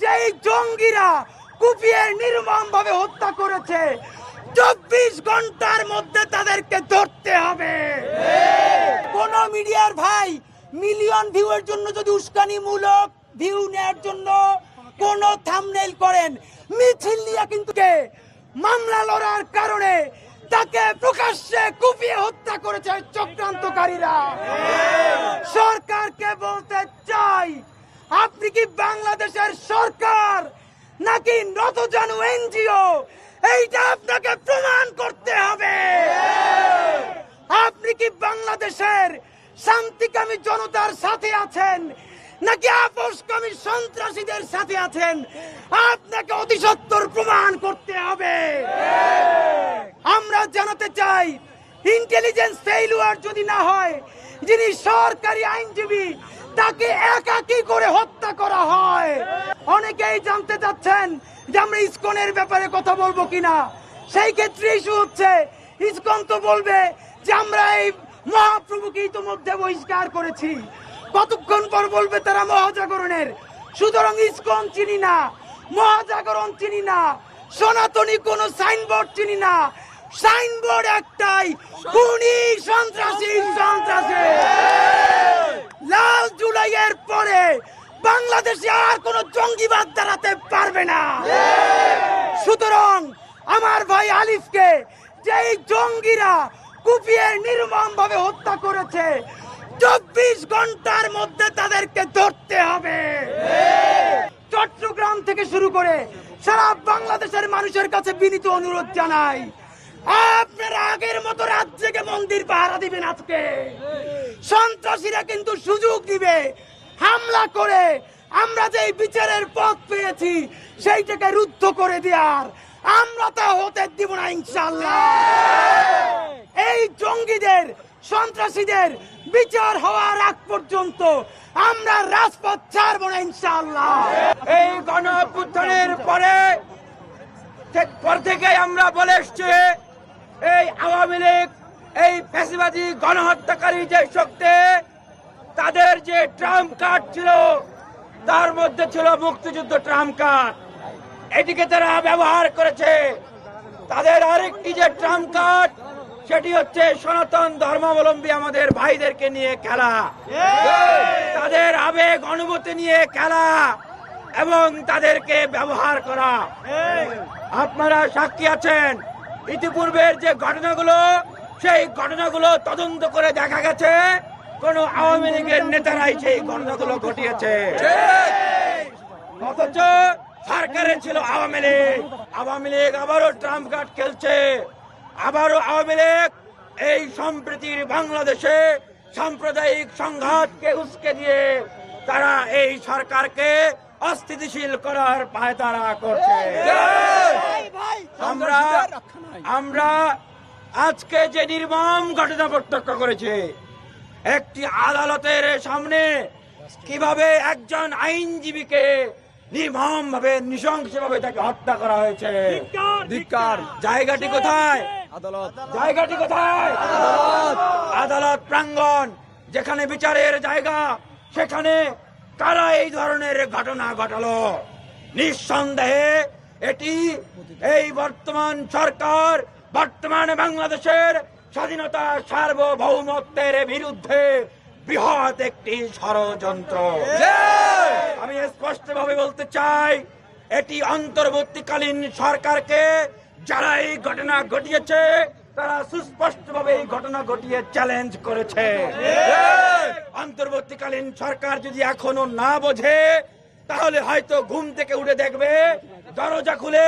যেই জঙ্গিরা কুপিয়ে নির্মমভাবে হত্যা করেছে 24 ঘন্টার মধ্যে তাদেরকে ধরতে হবে। কোন মিডিয়ার ভাই মিলিয়ন ভিউয়ের জন্য যদি উস্কানিমূলক ভিউ নেওয়ার জন্য কোন থাম্বনেইল করেন, মিছিল নিয়ে কিন্তু মামলা লড়ার কারণে তাকে প্রকাশ্যে কুপিয়ে হত্যা করেছে চক্রান্তকারীরা। সরকারকে বলতে চাই, আপনি কি বাংলাদেশের সরকার নাকি নতজানু এনজিও? এইটা আপনাকে প্রমাণ করতে হবে। আপনি কি বাংলাদেশের শান্তিকামী জনতার সাথে আছেন নাকি আপোষকামী সন্ত্রাসীদের সাথে আছেন? আপনাকে অতি সত্বর প্রমাণ করতে হবে। আমরা জানাতে চাই, ইন্টেলিজেন্স ফেইলুয়ার যদি না হয়, যিনি সরকারি আইনজীবী তাকে একাকী করে হত্যা করা হয়। অনেকেই জানতে চাচ্ছেন যে আমরা ইসকনের ব্যাপারে কথা বলবো কিনা। সেই ক্ষেত্রে ইস্যু হচ্ছে, ইসকন তো বলবে যে আমরা এই মহাপ্রভুকে ইতিমধ্যে বহিষ্কার করেছি। কতক্ষণ পর বলবে তারা মহাজাগরণের। সুতরাং ইসকন চিনি না, মহাজাগরণ চিনি না, সনাতনী কোন সাইনবোর্ড চিনি না। সাইনবোর্ড একটাই, খুনি সন্ত্রাসী সন্ত্রাসী। লাল জুলাইয়ের পরে বাংলাদেশে আর কোন জঙ্গিবাদ দাঁড়াতে পারবে না। সুতরাং আমার ভাই আলিফকে যেই জঙ্গিরা কুপিয়ে নির্মমভাবে হত্যা করেছে 24 ঘন্টার মধ্যে তাদেরকে ধরতে হবে। চট্টগ্রাম থেকে শুরু করে সারা বাংলাদেশের মানুষের কাছে বিনীত অনুরোধ জানাই, আপনারা আগের মতো রাত জেগে মন্দির পাহারা দিবেন। আজকে সন্ত্রাসীরা কিন্তু সুযোগ দিবে হামলা করে আমরা যে বিচারের পথ পেয়েছি সেইটাকে রুদ্ধ করে দেওয়ার। আমরা তা হতে দিব না ইনশাআল্লাহ। এই জঙ্গিদের সন্ত্রাসীদের বিচার হওয়ার আগ পর্যন্ত আমরা রাজপথ ছাড়ব না ইনশাআল্লাহ। এই গণ অভ্যুত্থানের পরে থেকে আমরা বলে এসছি, এই আওয়ামী লীগ, এই ফ্যাসিবাদী গণহত্যাকারী যে শক্তি, তাদের যে ট্রাম্প কার্ড ছিল তার মধ্যে ছিল মুক্তিযুদ্ধ ট্রাম্প কার্ড। এটিকে তারা ব্যবহার করেছে। তাদের আরেকটি যে ট্রাম্প কার্ড, সেটি হচ্ছে সনাতন ধর্মাবলম্বী আমাদের ভাইদেরকে নিয়ে খেলা, তাদের আবেগ অনুভূতি নিয়ে খেলা এবং তাদেরকে ব্যবহার করা। আপনারা সাক্ষী আছেন, ইতিপূর্বের যে ঘটনাগুলো, সেই ঘটনাগুলো তদন্ত করে দেখা গেছে কোন আওয়ামী লীগের নেতারাই সেই ঘটনাগুলো ঘটিয়েছে। অথচ সরকারে ছিল আওয়ামী লীগ। আওয়ামী লীগ আবারও ট্রাম্প কার্ড খেলছে। আবারও আওয়ামী লীগ এই সম্প্রীতির বাংলাদেশে সাম্প্রদায়িক সংঘাতকে উস্কে দিয়ে তারা এই সরকারকে অস্থিতিশীল করার পায়তারা করছে। আমরা আজকে যে নির্মম ঘটনা প্রত্যক্ষ করেছি, একটি আদালতের সামনে কিভাবে একজন আইনজীবীকে নির্মম ভাবে নৃশংসভাবে তাকে হত্যা করা হয়েছে। জায়গাটি কোথায়? জায়গাটি কোথায়? আদালত প্রাঙ্গণ, যেখানে বিচারের জায়গা, সেখানে কারা এই ধরনের ঘটনা ঘটালো? নিঃসন্দেহে এটি এই বর্তমান সরকার, বর্তমান বাংলাদেশের স্বাধীনতা সার্বভৌমত্বের বিরুদ্ধে বৃহৎ একটি ষড়যন্ত্র। আমি স্পষ্টভাবে বলতে চাই, এটি অন্তর্বর্তীকালীন সরকারকে যারা এই ঘটনা ঘটিয়েছে তারা সুস্পষ্টভাবে এই ঘটনা ঘটিয়ে চ্যালেঞ্জ করেছে। অন্তর্বর্তীকালীন সরকার যদি এখনো না বোঝে, তাহলে হয়তো ঘুম থেকে উঠে দেখবে দরজা খুলে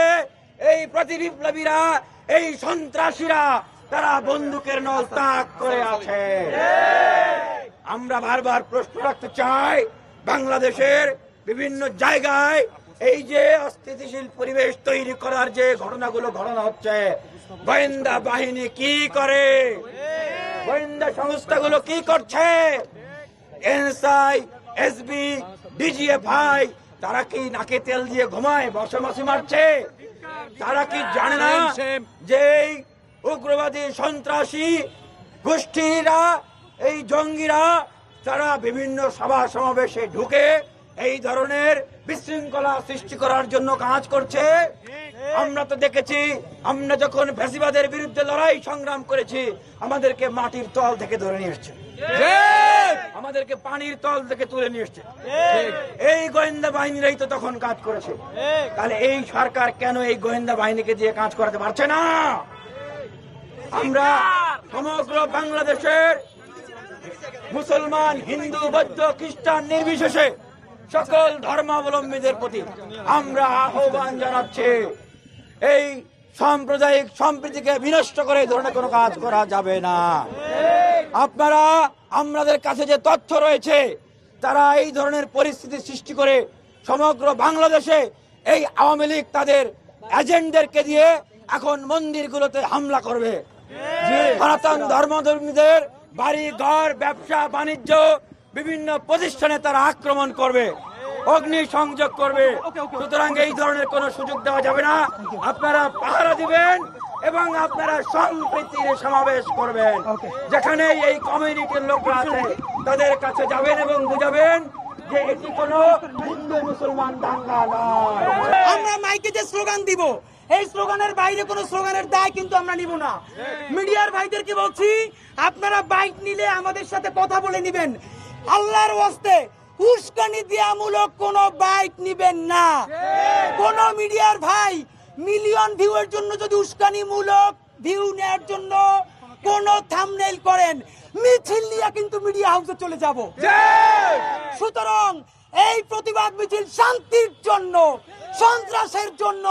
এই প্রতিবিপ্লবীরা, এই সন্ত্রাসীরা তারা বন্দুকের নল তাক করে আছে। আমরা বারবার প্রশ্ন রাখতে চাই, বাংলাদেশের বিভিন্ন জায়গায় এই যে অস্থিতিশীল পরিবেশ তৈরি করার যে ঘটনাগুলো ঘটনা হচ্ছে, গোয়েন্দা বাহিনী কি করে? গোয়েন্দা সংস্থাগুলো কি করছে? এনএসআই, এসবি, ডিজিএফআই তারা কি নাকে তেল দিয়ে ঘুমায়, বসে বসে মারছে? তারা কি জানে না যে উগ্রবাদী সন্ত্রাসী গোষ্ঠীরা, এই জঙ্গিরা তারা বিভিন্ন সভা সমাবেশে ঢুকে এই ধরনের বিশৃঙ্খলা সৃষ্টি করার জন্য কাজ করছে। আমরা তো দেখেছি, আমরা যখন ফ্যাসিবাদের বিরুদ্ধে লড়াই সংগ্রাম করেছি, আমাদেরকে মাটির তল থেকে ধরে নিয়ে এসছে, আমাদেরকে পানির তল থেকে তুলে নিয়ে এসছে। এই গোয়েন্দা বাহিনীরাই তো তখন কাজ করেছে। তাহলে এই সরকার কেন এই গোয়েন্দা বাহিনীকে দিয়ে কাজ করাতে পারছে না? আমরা সমগ্র বাংলাদেশের মুসলমান, হিন্দু, বৌদ্ধ, খ্রিস্টান নির্বিশেষে সকল ধর্মাবলম্বীদের প্রতি আমরা আহ্বান জানাচ্ছি, এই সাম্প্রদায়িক সম্প্রীতিকে বিনষ্ট করে এই ধরনের কোনো কাজ করা যাবে না। আপনারা, আমাদের কাছে যে তথ্য রয়েছে, তারা এই ধরনের পরিস্থিতি সৃষ্টি করে সমগ্র বাংলাদেশে এই আওয়ামী লীগ তাদের এজেন্টদেরকে দিয়ে এখন মন্দিরগুলোতে হামলা করবে। সনাতন ধর্মধর্মীদের বাড়ি ঘর, ব্যবসা বাণিজ্য, বিভিন্ন প্রতিষ্ঠানে তারা আক্রমণ করবে, অগ্নি সংযোগ করবে। সুতরাং এই ধরনের কোনো সুযোগ দেওয়া যাবে না। আপনারা পাহারা দিবেন এবং আপনারা সম্প্রীতির সমাবেশ করবেন। যেখানে এই কমিউনিটির লোকরা আছে তাদের কাছে যাবেন এবং বুঝাবেন যে এটি কোনো হিন্দু মুসলমান দাঙ্গা নয়। আমরা মাইকে যে স্লোগান দিব, এই স্লোগানের বাইরে কোনো স্লোগানের দায় কিন্তু আমরা নিব না। মিডিয়ার ভাইদেরকে বলছি, আপনারা বাইক নিলে আমাদের সাথে কথা বলে নিবেন। আল্লাহর ওয়াস্তে উস্কানি দেয়ামূলক কোনো বাইক নিবেন না। কোন মিডিয়ার ভাই মিলিয়ন ভিউয়ের জন্য যদি উস্কানিমূলক ভিউ নেওয়ার জন্য কোন থাম্বনেইল করেন, মিছিল নিয়ে কিন্তু মিডিয়া হাউসে চলে যাব। সুতরাং এই প্রতিবাদ মিছিল শান্তির জন্য, সন্ত্রাসের জন্য